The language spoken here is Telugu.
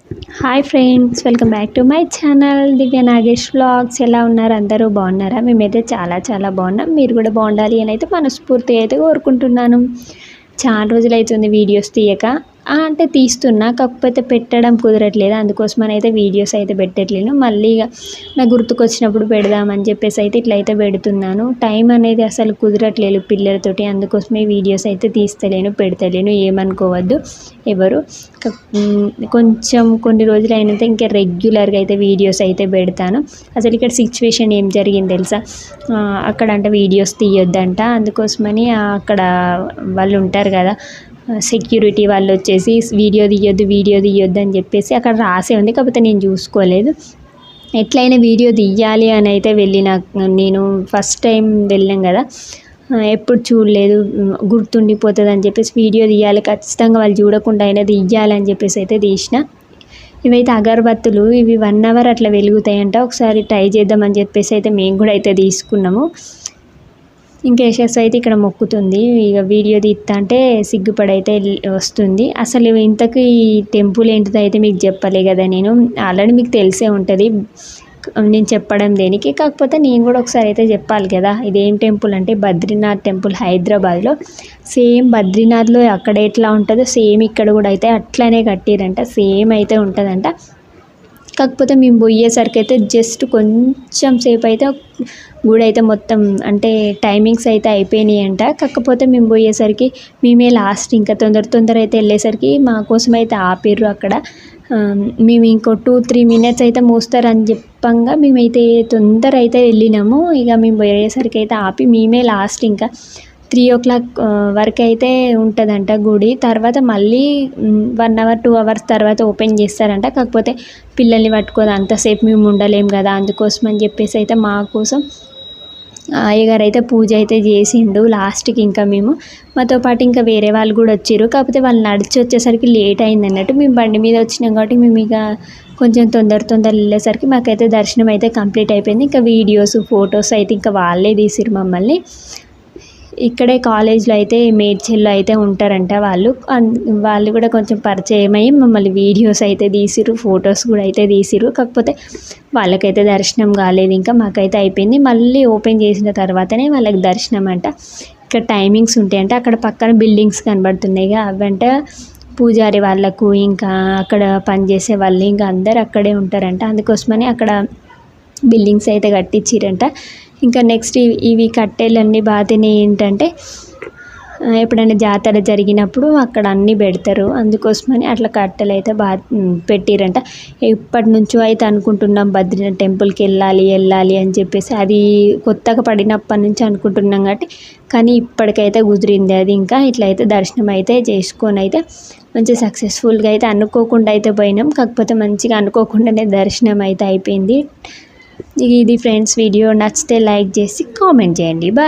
Hi friends, welcome back to my channel Divya Nagesh vlogs. ఎలా ఉన్నారు? అందరూ బాగున్నారా? మేమైతే చాలా చాలా బాగున్నాం. మీరు కూడా బాగుండాలి అని అయితే మనస్ఫూర్తిగా అయితే కోరుకుంటున్నాను. చాలా రోజులైతుంది వీడియోస్ తీయక. అంటే తీస్తున్నా, కాకపోతే పెట్టడం కుదరట్లేదు. అందుకోసమని అయితే వీడియోస్ అయితే పెట్టట్లేను. మళ్ళీ నాకు గుర్తుకొచ్చినప్పుడు పెడదామని చెప్పేసి అయితే ఇట్లయితే పెడుతున్నాను. టైం అనేది అసలు కుదరట్లేదు పిల్లలతోటి. అందుకోసమే వీడియోస్ అయితే తీస్తలేను, పెడతలేను. ఏమనుకోవద్దు ఎవరు. కొంచెం కొన్ని రోజులు అయినంత ఇంకా రెగ్యులర్గా అయితే వీడియోస్ అయితే పెడతాను. అసలు ఇక్కడ సిచ్యువేషన్ ఏం జరిగింది తెలుసా? అక్కడ అంటే వీడియోస్ తీయొద్దంట. అందుకోసమని అక్కడ వాళ్ళు ఉంటారు కదా, సెక్యూరిటీ వాళ్ళు వచ్చేసి వీడియో తీయొద్దు అని చెప్పేసి అక్కడ రాసే ఉంది. కాకపోతే నేను చూసుకోలేదు. ఎట్లయినా వీడియో తీయాలి అని అయితే వెళ్ళిన. నేను ఫస్ట్ టైం వెళ్ళాం కదా, ఎప్పుడు చూడలేదు, గుర్తుండిపోతుంది అని చెప్పేసి వీడియో తీయాలి ఖచ్చితంగా, వాళ్ళు చూడకుండా అయినా తీయాలని చెప్పేసి అయితే తీసిన. ఇవైతే అగరబత్తులు, ఇవి 1 అవర్ అట్లా వెలుగుతాయంట. ఒకసారి ట్రై చేద్దామని చెప్పేసి అయితే మేము కూడా అయితే తీసుకున్నాము. ఇంకా యశస్ అయితే ఇక్కడ మొక్కుతుంది. ఇక వీడియో తీస్తా అంటే సిగ్గుపడైతే వస్తుంది. అసలు ఇంతకు ఈ టెంపుల్ ఏంటిదో అయితే మీకు చెప్పలే కదా. నేను ఆల్రెడీ మీకు తెలిసే ఉంటుంది, నేను చెప్పడం దేనికి. కాకపోతే నేను కూడా ఒకసారి అయితే చెప్పాలి కదా. ఇదేం టెంపుల్ అంటే బద్రీనాథ్ టెంపుల్, హైదరాబాద్లో. సేమ్ బద్రీనాథ్లో అక్కడ ఎట్లా ఉంటుందో సేమ్ ఇక్కడ కూడా అయితే అట్లనే కట్టిరంట. సేమ్ అయితే ఉంటుందంట. కాకపోతే మేము పోయేసరికి అయితే జస్ట్ కొంచెం సేపు అయితే గుడి అయితే మొత్తం అంటే టైమింగ్స్ అయితే అయిపోయినాయి అంట. కాకపోతే మేము పోయేసరికి మేమే లాస్ట్. ఇంకా తొందర అయితే వెళ్ళేసరికి మా కోసం అయితే ఆపిర్రు అక్కడ. మేము ఇంకో 2-3 మినిట్స్ అయితే మోస్తారని చెప్పంగా మేమైతే తొందర అయితే వెళ్ళినాము. ఇక మేము పోయేసరికి అయితే ఆపి మేమే లాస్ట్. ఇంకా 3 o'clock వరకు అయితే ఉంటుందంట గుడి. తర్వాత మళ్ళీ 1 hour 2 hours తర్వాత ఓపెన్ చేస్తారంట. కాకపోతే పిల్లల్ని పట్టుకొని అంతసేపు మేము ఉండలేము కదా, అందుకోసం అని చెప్పేసి అయితే మా కోసం అయ్యగారు అయితే పూజ అయితే చేసిండు లాస్ట్కి. ఇంకా మేము మాతో పాటు ఇంకా వేరే వాళ్ళు కూడా వచ్చారు. కాకపోతే వాళ్ళు నడిచి వచ్చేసరికి లేట్ అయింది అన్నట్టు. మేము బండి మీద వచ్చినాం కాబట్టి మేము ఇక కొంచెం తొందర వెళ్ళేసరికి మాకైతే దర్శనం అయితే కంప్లీట్ అయిపోయింది. ఇంకా వీడియోస్ ఫొటోస్ అయితే ఇంకా వాళ్ళే తీసిరు మమ్మల్ని. ఇక్కడే కాలేజ్లో అయితే మేడ్చల్లో అయితే ఉంటారంట వాళ్ళు కూడా కొంచెం పరిచయం అయ్యి మమ్మల్ని వీడియోస్ అయితే తీసిరు, ఫొటోస్ కూడా అయితే తీసిరు. కాకపోతే వాళ్ళకైతే దర్శనం కాలేదు. ఇంకా మాకైతే అయిపోయింది. మళ్ళీ ఓపెన్ చేసిన తర్వాతనే వాళ్ళకి దర్శనం అంట. ఇక్కడ టైమింగ్స్ ఉంటాయంట. అక్కడ పక్కన బిల్డింగ్స్ కనబడుతున్నాయి, అవంట పూజారి వాళ్ళకు, ఇంకా అక్కడ పనిచేసే వాళ్ళు ఇంకా అందరు అక్కడే ఉంటారంట. అందుకోసమని అక్కడ బిల్డింగ్స్ అయితే కట్టించిరంట. ఇంకా నెక్స్ట్ ఇవి కట్టెలన్నీ బాతిని ఏంటంటే ఎప్పుడైనా జాతర జరిగినప్పుడు అక్కడ అన్నీ పెడతారు. అందుకోసమని అట్లా కట్టెలు అయితే పెట్టిరంట. ఎప్పటి నుంచో అయితే అనుకుంటున్నాం బద్రీనాథ్ టెంపుల్కి వెళ్ళాలి అని చెప్పేసి. అది కొత్తగా పడినప్పటి నుంచి అనుకుంటున్నాం కాబట్టి, కానీ ఇప్పటికైతే కుదిరింది అది. ఇంకా ఇట్లయితే దర్శనం అయితే చేసుకొని అయితే మంచిగా సక్సెస్ఫుల్గా అయితే అనుకోకుండా అయితే పోయినాం. కాకపోతే మంచిగా అనుకోకుండానే దర్శనం అయితే అయిపోయింది. ఇది ఫ్రెండ్స్ వీడియో. నచ్చితే లైక్ చేసి కామెంట్ చేయండి. బాయ్.